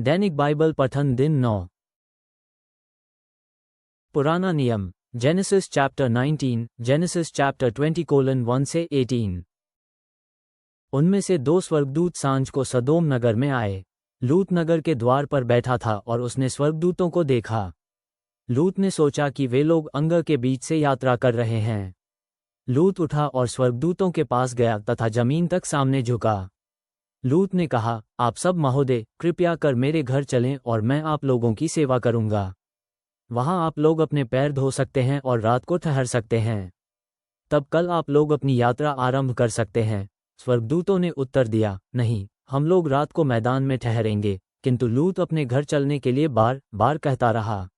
दैनिक Bible पठन दिन 9। पुराना नियम जेनेसिस चैप्टर 19, जेनेसिस चैप्टर 20:1 से 18। उनमें से दो स्वर्गदूत सांझ को सदोम नगर में आए। लूत नगर के द्वार पर बैठा था और उसने स्वर्गदूतों को देखा। लूत ने सोचा कि वे लोग अंगर के बीच से यात्रा कर रहे हैं। लूत उठा और स्वर्गदूतों के पास गया तथा जमीन तक सामने झुका। लूत ने कहा, आप सब महोदय, कृपया कर मेरे घर चलें और मैं आप लोगों की सेवा करूंगा। वहां आप लोग अपने पैर धो सकते हैं और रात को ठहर सकते हैं। तब कल आप लोग अपनी यात्रा आरंभ कर सकते हैं। स्वर्गदूतों ने उत्तर दिया, नहीं, हम लोग रात को मैदान में ठहरेंगे। किंतु लूत अपने घर चलने के लिए बार बार कहता रहा।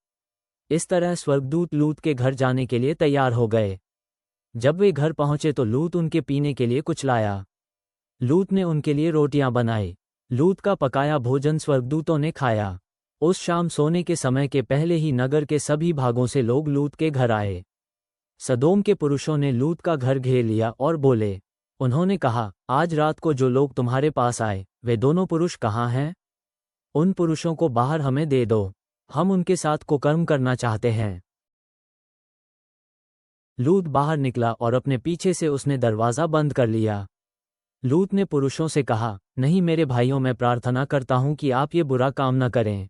इस तरह स्वर्गदूत लूत के घर जाने के लिए तैयार हो गए। जब वे घर पहुंचे तो लूत उनके पीने के लिए कुछ लाया। लूत ने उनके लिए रोटियां बनाई। लूत का पकाया भोजन स्वर्गदूतों ने खाया। उस शाम सोने के समय के पहले ही नगर के सभी भागों से लोग लूत के घर आए। सदोम के पुरुषों ने लूत का घर घेर लिया और बोले, उन्होंने कहा, आज रात को जो लोग तुम्हारे पास आए, वे दोनों पुरुष कहाँ हैं? उन पुरुषों को बाहर हमें दे दो, हम उनके साथ कुकर्म करना चाहते हैं। लूत बाहर निकला और अपने पीछे से उसने दरवाज़ा बंद कर लिया। लूत ने पुरुषों से कहा, नहीं मेरे भाइयों, मैं प्रार्थना करता हूं कि आप ये बुरा काम न करें।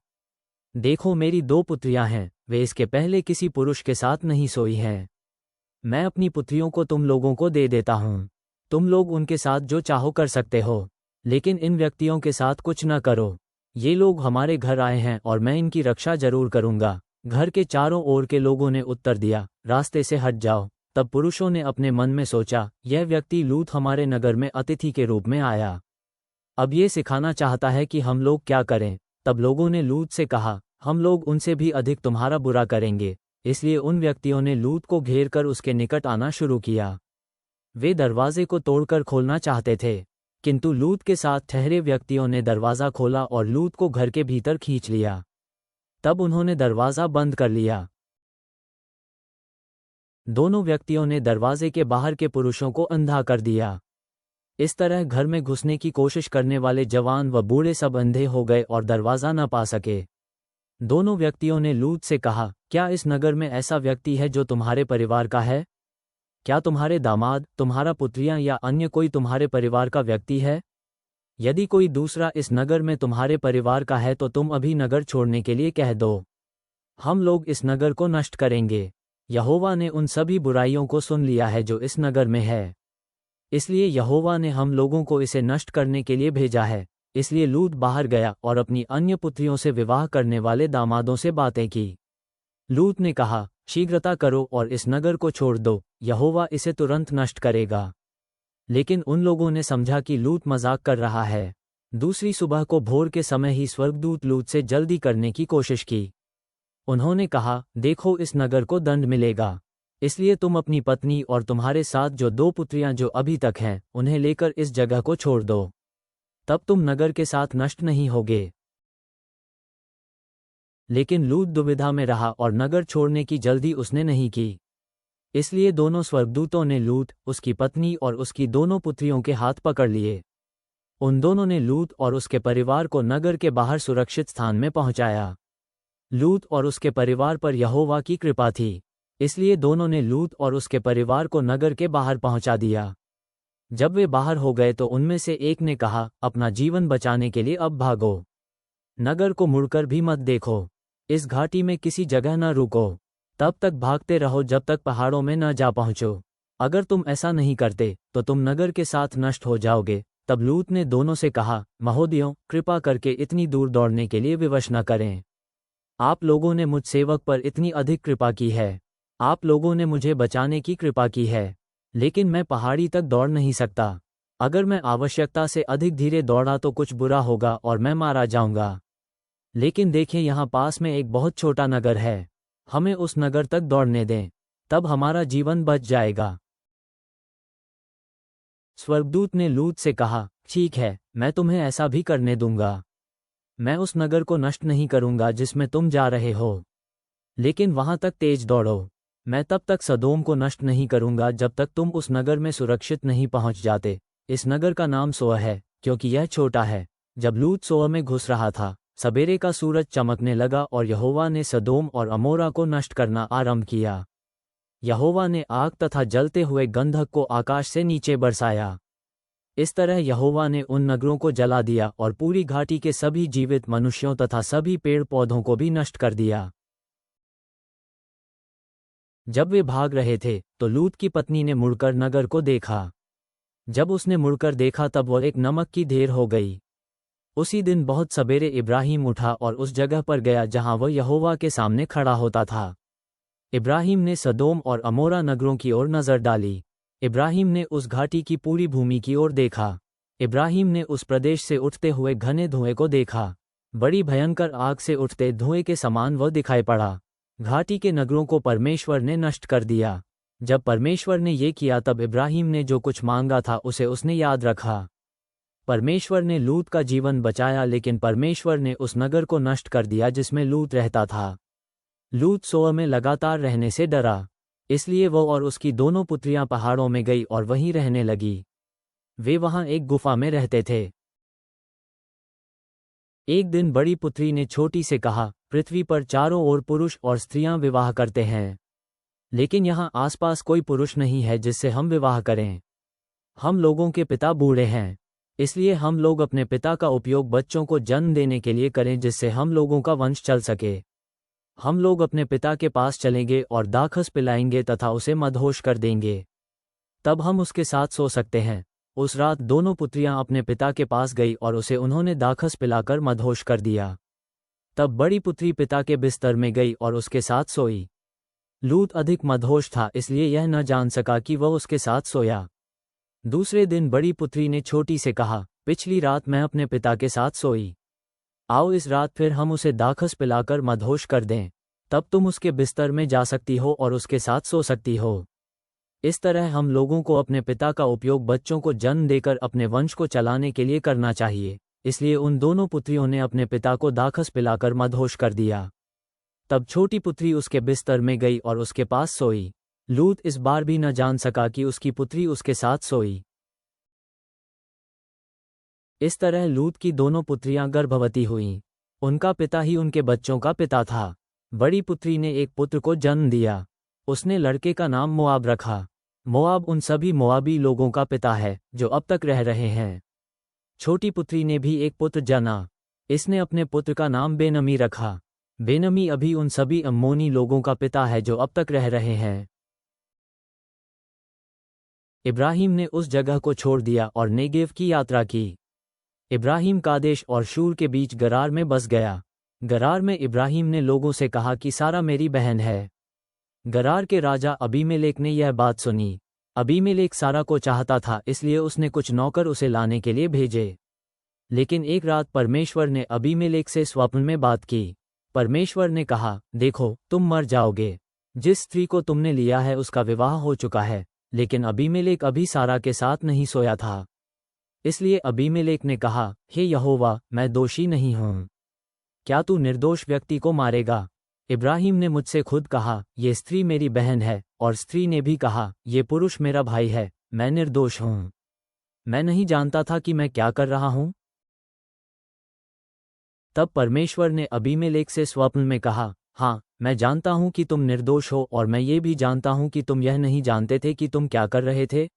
देखो, मेरी दो पुत्रियां हैं, वे इसके पहले किसी पुरुष के साथ नहीं सोई हैं। मैं अपनी पुत्रियों को तुम लोगों को दे देता हूं। तुम लोग उनके साथ जो चाहो कर सकते हो, लेकिन इन व्यक्तियों के साथ कुछ न करो। ये लोग हमारे घर आए हैं और मैं इनकी रक्षा जरूर करूंगा। घर के चारों ओर के लोगों ने उत्तर दिया, रास्ते से हट जाओ। तब पुरुषों ने अपने मन में सोचा, यह व्यक्ति लूत हमारे नगर में अतिथि के रूप में आया। अब ये सिखाना चाहता है कि हम लोग क्या करें। तब लोगों ने लूत से कहा, हम लोग उनसे भी अधिक तुम्हारा बुरा करेंगे। इसलिए उन व्यक्तियों ने लूत को घेर कर उसके निकट आना शुरू किया। वे दरवाजे को तोड़कर खोलना चाहते थे, किंतु लूत के साथ ठहरे व्यक्तियों ने दरवाज़ा खोला और लूत को घर के भीतर खींच लिया। तब उन्होंने दरवाज़ा बंद कर लिया। दोनों व्यक्तियों ने दरवाजे के बाहर के पुरुषों को अंधा कर दिया। इस तरह घर में घुसने की कोशिश करने वाले जवान व बूढ़े सब अंधे हो गए और दरवाज़ा न पा सके। दोनों व्यक्तियों ने लूत से कहा, क्या इस नगर में ऐसा व्यक्ति है जो तुम्हारे परिवार का है? क्या तुम्हारे दामाद, तुम्हारा पुत्रियां या अन्य कोई तुम्हारे परिवार का व्यक्ति है? यदि कोई दूसरा इस नगर में तुम्हारे परिवार का है तो तुम अभी नगर छोड़ने के लिए कह दो। हम लोग इस नगर को नष्ट करेंगे। यहोवा ने उन सभी बुराइयों को सुन लिया है जो इस नगर में है। इसलिए यहोवा ने हम लोगों को इसे नष्ट करने के लिए भेजा है। इसलिए लूत बाहर गया और अपनी अन्य पुत्रियों से विवाह करने वाले दामादों से बातें की। लूत ने कहा, शीघ्रता करो और इस नगर को छोड़ दो, यहोवा इसे तुरंत नष्ट करेगा। लेकिन उन लोगों ने समझा कि लूत मजाक कर रहा है। दूसरी सुबह को भोर के समय ही स्वर्गदूत लूत से जल्दी करने की कोशिश की। उन्होंने कहा, देखो, इस नगर को दंड मिलेगा। इसलिए तुम अपनी पत्नी और तुम्हारे साथ जो दो पुत्रियां जो अभी तक हैं, उन्हें लेकर इस जगह को छोड़ दो। तब तुम नगर के साथ नष्ट नहीं होगे। लेकिन लूत दुविधा में रहा और नगर छोड़ने की जल्दी उसने नहीं की। इसलिए दोनों स्वर्गदूतों ने लूत, उसकी पत्नी और उसकी दोनों पुत्रियों के हाथ पकड़ लिए। उन दोनों ने लूत और उसके परिवार को नगर के बाहर सुरक्षित स्थान में पहुंचाया। लूत और उसके परिवार पर यहोवा की कृपा थी, इसलिए दोनों ने लूत और उसके परिवार को नगर के बाहर पहुंचा दिया। जब वे बाहर हो गए तो उनमें से एक ने कहा, अपना जीवन बचाने के लिए अब भागो। नगर को मुड़कर भी मत देखो। इस घाटी में किसी जगह न रुको। तब तक भागते रहो जब तक पहाड़ों में न जा पहुंचो। अगर तुम ऐसा नहीं करते तो तुम नगर के साथ नष्ट हो जाओगे। तब लूत ने दोनों से कहा, महोदयों, कृपा करके इतनी दूर दौड़ने के लिए विवश न करें। आप लोगों ने मुझ सेवक पर इतनी अधिक कृपा की है। आप लोगों ने मुझे बचाने की कृपा की है, लेकिन मैं पहाड़ी तक दौड़ नहीं सकता। अगर मैं आवश्यकता से अधिक धीरे दौड़ा तो कुछ बुरा होगा और मैं मारा जाऊंगा। लेकिन देखें, यहाँ पास में एक बहुत छोटा नगर है। हमें उस नगर तक दौड़ने दें, तब हमारा जीवन बच जाएगा। स्वर्गदूत ने लूत से कहा, ठीक है, मैं तुम्हें ऐसा भी करने दूंगा। मैं उस नगर को नष्ट नहीं करूंगा जिसमें तुम जा रहे हो, लेकिन वहां तक तेज दौड़ो। मैं तब तक सदोम को नष्ट नहीं करूंगा जब तक तुम उस नगर में सुरक्षित नहीं पहुंच जाते। इस नगर का नाम सोअ है, क्योंकि यह छोटा है। जब लूत सोअ में घुस रहा था, सवेरे का सूरज चमकने लगा और यहोवा ने सदोम और अमोरा को नष्ट करना आरंभ किया। यहोवा ने आग तथा जलते हुए गंधक को आकाश से नीचे बरसाया। इस तरह यहोवा ने उन नगरों को जला दिया और पूरी घाटी के सभी जीवित मनुष्यों तथा सभी पेड़ पौधों को भी नष्ट कर दिया। जब वे भाग रहे थे तो लूत की पत्नी ने मुड़कर नगर को देखा। जब उसने मुड़कर देखा तब वह एक नमक की ढेर हो गई। उसी दिन बहुत सवेरे इब्राहिम उठा और उस जगह पर गया जहां वह यहोवा के सामने खड़ा होता था। इब्राहिम ने सदोम और अमोरा नगरों की ओर नजर डाली। इब्राहिम ने उस घाटी की पूरी भूमि की ओर देखा। इब्राहिम ने उस प्रदेश से उठते हुए घने धुएं को देखा। बड़ी भयंकर आग से उठते धुएं के समान वह दिखाई पड़ा। घाटी के नगरों को परमेश्वर ने नष्ट कर दिया। जब परमेश्वर ने ये किया तब इब्राहिम ने जो कुछ मांगा था उसे उसने याद रखा। परमेश्वर ने लूत का जीवन बचाया, लेकिन परमेश्वर ने उस नगर को नष्ट कर दिया जिसमें लूत रहता था। लूत सोअ में लगातार रहने से डरा, इसलिए वो और उसकी दोनों पुत्रियां पहाड़ों में गई और वहीं रहने लगी। वे वहां एक गुफा में रहते थे। एक दिन बड़ी पुत्री ने छोटी से कहा, पृथ्वी पर चारों ओर पुरुष और स्त्रियां विवाह करते हैं, लेकिन यहाँ आसपास कोई पुरुष नहीं है जिससे हम विवाह करें। हम लोगों के पिता बूढ़े हैं, इसलिए हम लोग अपने पिता का उपयोग बच्चों को जन्म देने के लिए करें जिससे हम लोगों का वंश चल सके। हम लोग अपने पिता के पास चलेंगे और दाखस पिलाएंगे तथा उसे मदहोश कर देंगे, तब हम उसके साथ सो सकते हैं। उस रात दोनों पुत्रियां अपने पिता के पास गई और उसे उन्होंने दाखस पिलाकर मदहोश कर दिया। तब बड़ी पुत्री पिता के बिस्तर में गई और उसके साथ सोई। लूत अधिक मदहोश था, इसलिए यह न जान सका कि वह उसके साथ सोया। दूसरे दिन बड़ी पुत्री ने छोटी से कहा, पिछली रात मैं अपने पिता के साथ सोई, आओ इस रात फिर हम उसे दाखस पिलाकर मदहोश कर दें, तब तुम उसके बिस्तर में जा सकती हो और उसके साथ सो सकती हो। इस तरह हम लोगों को अपने पिता का उपयोग बच्चों को जन्म देकर अपने वंश को चलाने के लिए करना चाहिए। इसलिए उन दोनों पुत्रियों ने अपने पिता को दाखस पिलाकर मदहोश कर दिया। तब छोटी पुत्री उसके बिस्तर में गई और उसके पास सोई। लूत इस बार भी न जान सका कि उसकी पुत्री उसके साथ सोई। इस तरह लूत की दोनों पुत्रियां गर्भवती हुईं। उनका पिता ही उनके बच्चों का पिता था। बड़ी पुत्री ने एक पुत्र को जन्म दिया। उसने लड़के का नाम मोआब रखा। मोआब उन सभी मोआबी लोगों का पिता है जो अब तक रह रहे हैं। छोटी पुत्री ने भी एक पुत्र जना। इसने अपने पुत्र का नाम बेनमी रखा। बेनमी अभी उन सभी अम्मोनी लोगों का पिता है जो अब तक रह रहे हैं। इब्राहिम ने उस जगह को छोड़ दिया और नेगेव की यात्रा की। इब्राहिम कादेश और शूर के बीच गरार में बस गया। गरार में इब्राहिम ने लोगों से कहा कि सारा मेरी बहन है। गरार के राजा अबीमेलेक ने यह बात सुनी। अबीमेलेक सारा को चाहता था, इसलिए उसने कुछ नौकर उसे लाने के लिए भेजे। लेकिन एक रात परमेश्वर ने अबीमेलेक से स्वप्न में बात की। परमेश्वर ने कहा, देखो तुम मर जाओगे। जिस स्त्री को तुमने लिया है उसका विवाह हो चुका है, लेकिन अबीमेलेक अभी सारा के साथ नहीं सोया था। इसलिए अबीमेलेक ने कहा, हे यहोवा, मैं दोषी नहीं हूँ। क्या तू निर्दोष व्यक्ति को मारेगा? इब्राहिम ने मुझसे खुद कहा, ये स्त्री मेरी बहन है, और स्त्री ने भी कहा, ये पुरुष मेरा भाई है। मैं निर्दोष हूँ। मैं नहीं जानता था कि मैं क्या कर रहा हूँ। तब परमेश्वर ने अबीमेलेक से स्वप्न में कहा, हाँ, मैं जानता हूं कि तुम निर्दोष हो, और मैं ये भी जानता हूं कि तुम यह नहीं जानते थे कि तुम क्या कर रहे थे।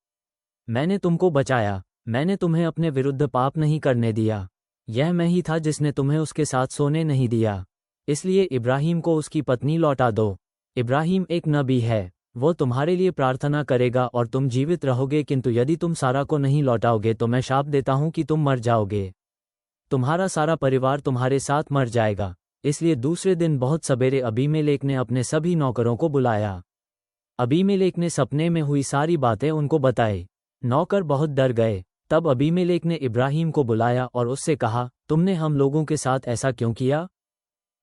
मैंने तुमको बचाया। मैंने तुम्हें अपने विरुद्ध पाप नहीं करने दिया। यह मैं ही था जिसने तुम्हें उसके साथ सोने नहीं दिया। इसलिए इब्राहिम को उसकी पत्नी लौटा दो। इब्राहिम एक नबी है। वो तुम्हारे लिए प्रार्थना करेगा और तुम जीवित रहोगे, किंतु यदि तुम सारा को नहीं लौटाओगे तो मैं शाप देता हूं कि तुम मर जाओगे। तुम्हारा सारा परिवार तुम्हारे साथ मर जाएगा। इसलिए दूसरे दिन बहुत सवेरे अबीमेलेक ने अपने सभी नौकरों को बुलाया। अबीमेलेक ने सपने में हुई सारी बातें उनको बताई। नौकर बहुत डर गए। तब अबीमेलेक ने इब्राहिम को बुलाया और उससे कहा, तुमने हम लोगों के साथ ऐसा क्यों किया?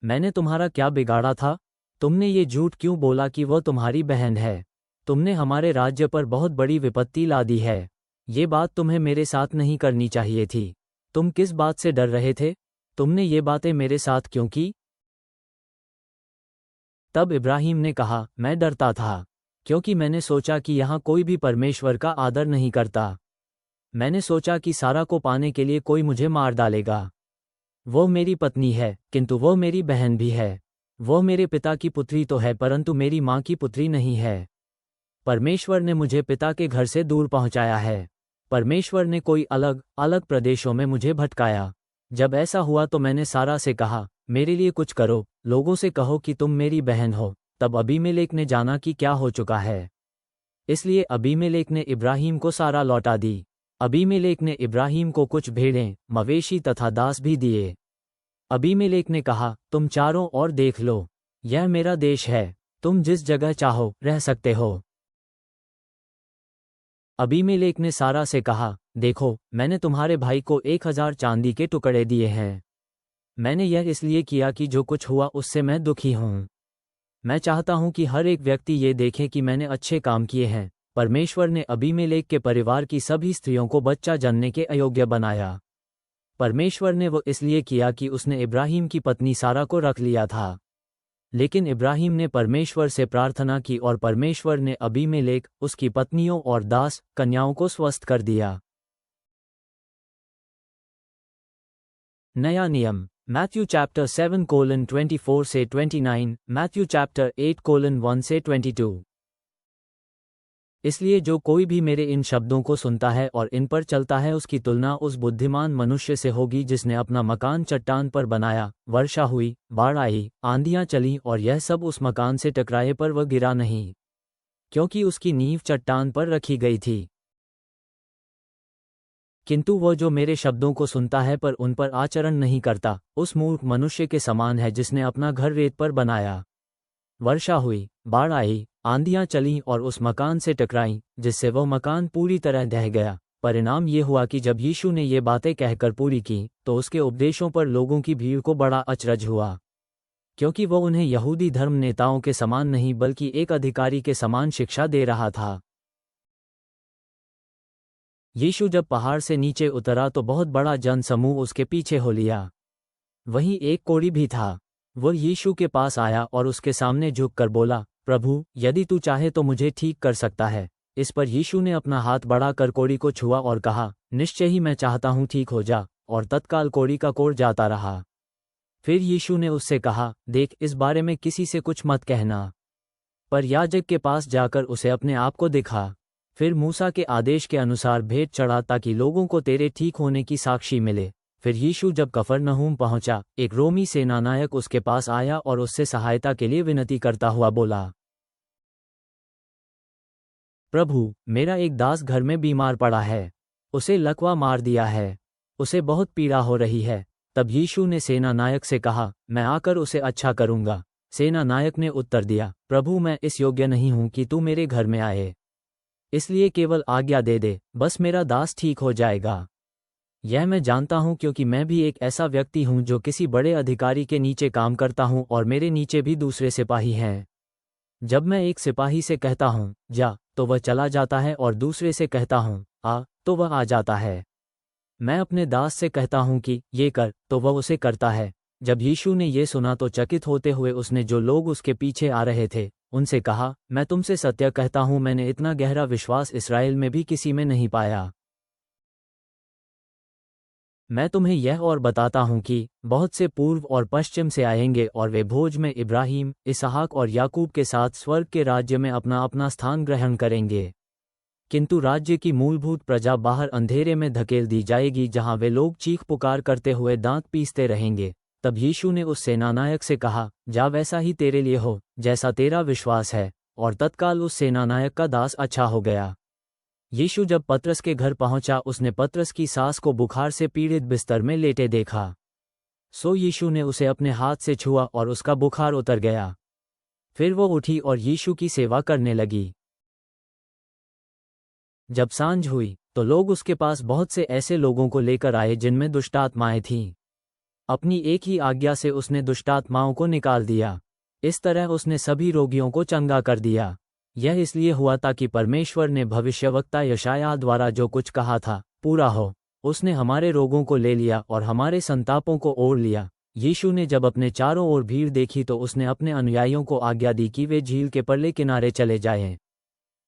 मैंने तुम्हारा क्या बिगाड़ा था? तुमने ये झूठ क्यों बोला कि वह तुम्हारी बहन है? तुमने हमारे राज्य पर बहुत बड़ी विपत्ति ला दी है। ये बात तुम्हें मेरे साथ नहीं करनी चाहिए थी। तुम किस बात से डर रहे थे? तुमने ये बातें मेरे साथ क्यों की? तब इब्राहिम ने कहा, मैं डरता था, क्योंकि मैंने सोचा कि यहाँ कोई भी परमेश्वर का आदर नहीं करता। मैंने सोचा कि सारा को पाने के लिए कोई मुझे मार डालेगा। वो मेरी पत्नी है, किंतु वो मेरी बहन भी है। वो मेरे पिता की पुत्री तो है, परंतु मेरी माँ की पुत्री नहीं है। परमेश्वर ने मुझे पिता के घर से दूर पहुंचाया है। परमेश्वर ने कोई अलग अलग प्रदेशों में मुझे भटकाया। जब ऐसा हुआ तो मैंने सारा से कहा, मेरे लिए कुछ करो, लोगों से कहो कि तुम मेरी बहन हो। तब अबीमेलेक ने जाना कि क्या हो चुका है। इसलिए अबीमेलेक ने इब्राहिम को सारा लौटा दी। अबीमेलेक ने इब्राहिम को कुछ भेड़ें, मवेशी तथा दास भी दिए। अबीमेलेक ने कहा, तुम चारों ओर देख लो, यह मेरा देश है, तुम जिस जगह चाहो रह सकते हो। अबीमेलेक ने सारा से कहा, देखो, मैंने तुम्हारे भाई को 1000 चांदी के टुकड़े दिए हैं। मैंने यह इसलिए किया कि जो कुछ हुआ उससे मैं दुखी हूँ। मैं चाहता हूं कि हर एक व्यक्ति ये देखे कि मैंने अच्छे काम किए हैं। परमेश्वर ने अबीमेलेक के परिवार की सभी स्त्रियों को बच्चा जनने के अयोग्य बनाया। परमेश्वर ने वो इसलिए किया कि उसने इब्राहिम की पत्नी सारा को रख लिया था। लेकिन इब्राहिम ने परमेश्वर से प्रार्थना की और परमेश्वर ने अबीमेलेक, उसकी पत्नियों और दास कन्याओं को स्वस्थ कर दिया। नया नियम, मैथ्यू चैप्टर 7:24 से 29, मैथ्यू चैप्टर 8:1 से 22। इसलिए जो कोई भी मेरे इन शब्दों को सुनता है और इन पर चलता है, उसकी तुलना उस बुद्धिमान मनुष्य से होगी जिसने अपना मकान चट्टान पर बनाया। वर्षा हुई, बाढ़ आई, आंधियां चलीं और यह सब उस मकान से टकराए, पर वह गिरा नहीं, क्योंकि उसकी नींव चट्टान पर रखी गई थी। किंतु वह जो मेरे शब्दों को सुनता है पर उन पर आचरण नहीं करता, उस मूर्ख मनुष्य के समान है जिसने अपना घर रेत पर बनाया। वर्षा हुई, बाढ़ आई, आंधियां चलीं और उस मकान से टकराईं, जिससे वह मकान पूरी तरह ढह गया। परिणाम ये हुआ कि जब यीशु ने ये बातें कहकर पूरी की, तो उसके उपदेशों पर लोगों की भीड़ को बड़ा अचरज हुआ, क्योंकि वह उन्हें यहूदी धर्म नेताओं के समान नहीं बल्कि एक अधिकारी के समान शिक्षा दे रहा था। यीशु जब पहाड़ से नीचे उतरा तो बहुत बड़ा जनसमूह उसके पीछे हो लिया। वहीं एक कोढ़ी भी था। वह यीशु के पास आया और उसके सामने झुककर बोला, प्रभु, यदि तू चाहे तो मुझे ठीक कर सकता है। इस पर यीशु ने अपना हाथ बढ़ाकर कोढ़ी को छुआ और कहा, निश्चय ही मैं चाहता हूँ, ठीक हो जा। और तत्काल कोढ़ी का कोढ़ जाता रहा। फिर यीशु ने उससे कहा, देख, इस बारे में किसी से कुछ मत कहना, पर याजक के पास जाकर उसे अपने आप को दिखा। फिर मूसा के आदेश के अनुसार भेंट चढ़ा, ताकि लोगों को तेरे ठीक होने की साक्षी मिले। फिर यीशु जब कफरनहूम पहुंचा, एक रोमी सेनानायक उसके पास आया और उससे सहायता के लिए विनती करता हुआ बोला, प्रभु, मेरा एक दास घर में बीमार पड़ा है, उसे लकवा मार दिया है, उसे बहुत पीड़ा हो रही है। तब यीशु ने सेनानायक से कहा, मैं आकर उसे अच्छा करूंगा। सेनानायक ने उत्तर दिया, प्रभु, मैं इस योग्य नहीं हूं कि तू मेरे घर में आए, इसलिए केवल आज्ञा दे दे, बस मेरा दास ठीक हो जाएगा। यह मैं जानता हूं, क्योंकि मैं भी एक ऐसा व्यक्ति हूं जो किसी बड़े अधिकारी के नीचे काम करता हूं और मेरे नीचे भी दूसरे सिपाही हैं। जब मैं एक सिपाही से कहता हूं, जा, तो वह चला जाता है, और दूसरे से कहता हूं, आ, तो वह आ जाता है। मैं अपने दास से कहता हूं कि ये कर, तो वह उसे करता है। जब यीशु ने ये सुना तो चकित होते हुए उसने जो लोग उसके पीछे आ रहे थे उनसे कहा, मैं तुमसे सत्य कहता हूं, मैंने इतना गहरा विश्वास इस्राएल में भी किसी में नहीं पाया। मैं तुम्हें यह और बताता हूं कि बहुत से पूर्व और पश्चिम से आएंगे और वे भोज में इब्राहिम, इसहाक और याकूब के साथ स्वर्ग के राज्य में अपना अपना स्थान ग्रहण करेंगे। किंतु राज्य की मूलभूत प्रजा बाहर अंधेरे में धकेल दी जाएगी, जहां वे लोग चीख पुकार करते हुए दांत पीसते रहेंगे। तब यीशु ने उस सेनानायक से कहा, जा, वैसा ही तेरे लिए हो जैसा तेरा विश्वास है। और तत्काल उस सेनानायक का दास अच्छा हो गया। यीशु जब पतरस के घर पहुंचा, उसने पतरस की सास को बुखार से पीड़ित बिस्तर में लेटे देखा। सो यीशु ने उसे अपने हाथ से छुआ और उसका बुखार उतर गया। फिर वो उठी और यीशु की सेवा करने लगी। जब सांझ हुई तो लोग उसके पास बहुत से ऐसे लोगों को लेकर आए जिनमें दुष्टात्माएं थीं। अपनी एक ही आज्ञा से उसने दुष्टात्माओं को निकाल दिया। इस तरह उसने सभी रोगियों को चंगा कर दिया। यह इसलिए हुआ ताकि परमेश्वर ने भविष्यवक्ता यशायाह द्वारा जो कुछ कहा था पूरा हो, उसने हमारे रोगों को ले लिया और हमारे संतापों को ओढ़ लिया। यीशु ने जब अपने चारों ओर भीड़ देखी तो उसने अपने अनुयायियों को आज्ञा दी कि वे झील के परले किनारे चले जाएं।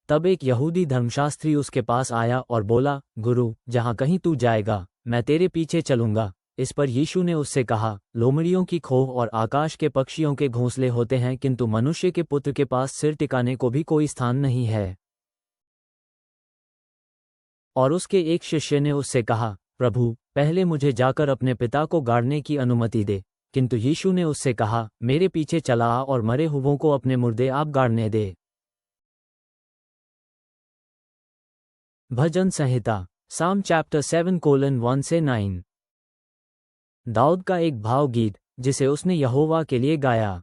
तब एक यहूदी धर्मशास्त्री उसके पास आया और बोला, गुरु, जहाँ कहीं तू जाएगा मैं तेरे पीछे चलूंगा। इस पर यीशु ने उससे कहा, लोमड़ियों की खोह और आकाश के पक्षियों के घोंसले होते हैं, किंतु मनुष्य के पुत्र के पास सिर टिकाने को भी कोई स्थान नहीं है। और उसके एक शिष्य ने उससे कहा, प्रभु, पहले मुझे जाकर अपने पिता को गाड़ने की अनुमति दे। किंतु यीशु ने उससे कहा, मेरे पीछे चला आ और मरे हुओं को अपने मुर्दे आप गाड़ने दे। भजन संहिता साम चैप्टर 7:1 से 9। दाऊद का एक भावगीत जिसे उसने यहोवा के लिए गाया।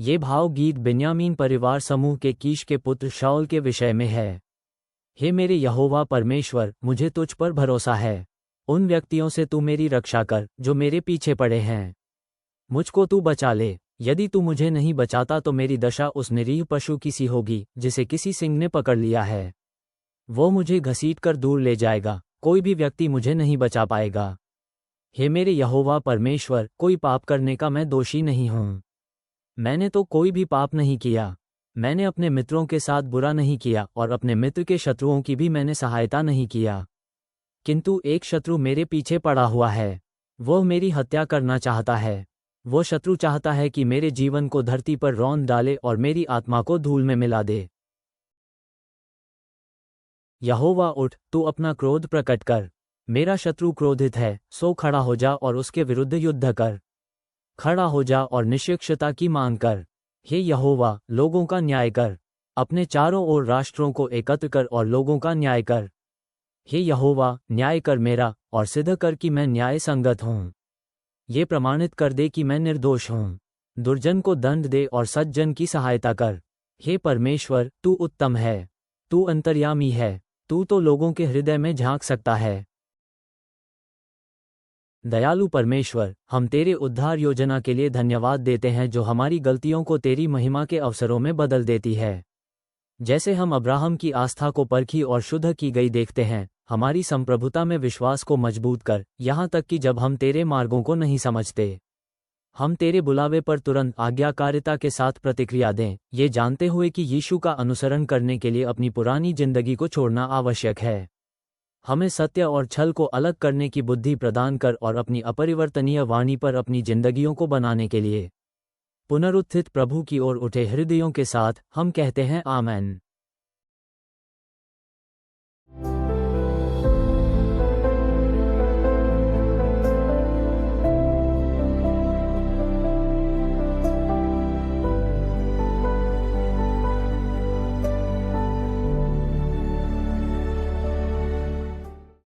ये भावगीत बिन्यामीन परिवार समूह के कीश के पुत्र शाऊल के विषय में है। हे मेरे यहोवा परमेश्वर, मुझे तुझ पर भरोसा है। उन व्यक्तियों से तू मेरी रक्षा कर जो मेरे पीछे पड़े हैं। मुझको तू बचा ले। यदि तू मुझे नहीं बचाता तो मेरी दशा उस निरीह पशु की सी होगी जिसे किसी सिंह ने पकड़ लिया है। वो मुझे घसीट कर दूर ले जाएगा, कोई भी व्यक्ति मुझे नहीं बचा पाएगा। हे मेरे यहोवा परमेश्वर, कोई पाप करने का मैं दोषी नहीं हूँ। मैंने तो कोई भी पाप नहीं किया। मैंने अपने मित्रों के साथ बुरा नहीं किया और अपने मित्र के शत्रुओं की भी मैंने सहायता नहीं किया। किंतु एक शत्रु मेरे पीछे पड़ा हुआ है। वो मेरी हत्या करना चाहता है। वो शत्रु चाहता है कि मेरे जीवन को धरती पर रौंद डाले और मेरी आत्मा को धूल में मिला दे। यहोवा उठ, तू अपना क्रोध प्रकट कर। मेरा शत्रु क्रोधित है, सो खड़ा हो जा और उसके विरुद्ध युद्ध कर। खड़ा हो जा और निष्पक्षता की मांग कर। हे यहोवा, लोगों का न्याय कर। अपने चारों ओर राष्ट्रों को एकत्र कर और लोगों का न्याय कर। हे यहोवा, न्याय कर मेरा और सिद्ध कर कि मैं न्याय संगत हूँ। ये प्रमाणित कर दे कि मैं निर्दोष हूँ। दुर्जन को दंड दे और सज्जन की सहायता कर। हे परमेश्वर, तू उत्तम है। तू अंतर्यामी है। तू तो लोगों के हृदय में झांक सकता है। दयालु परमेश्वर, हम तेरे उद्धार योजना के लिए धन्यवाद देते हैं जो हमारी गलतियों को तेरी महिमा के अवसरों में बदल देती है। जैसे हम अब्राहम की आस्था को परखी और शुद्ध की गई देखते हैं, हमारी संप्रभुता में विश्वास को मजबूत कर, यहाँ तक कि जब हम तेरे मार्गों को नहीं समझते, हम तेरे बुलावे पर तुरंत आज्ञाकारिता के साथ प्रतिक्रिया दें, ये जानते हुए कि यीशु का अनुसरण करने के लिए अपनी पुरानी जिंदगी को छोड़ना आवश्यक है। हमें सत्य और छल को अलग करने की बुद्धि प्रदान कर और अपनी अपरिवर्तनीय वाणी पर अपनी जिंदगियों को बनाने के लिए पुनरुत्थित प्रभु की ओर उठे हृदयों के साथ हम कहते हैं आमेन।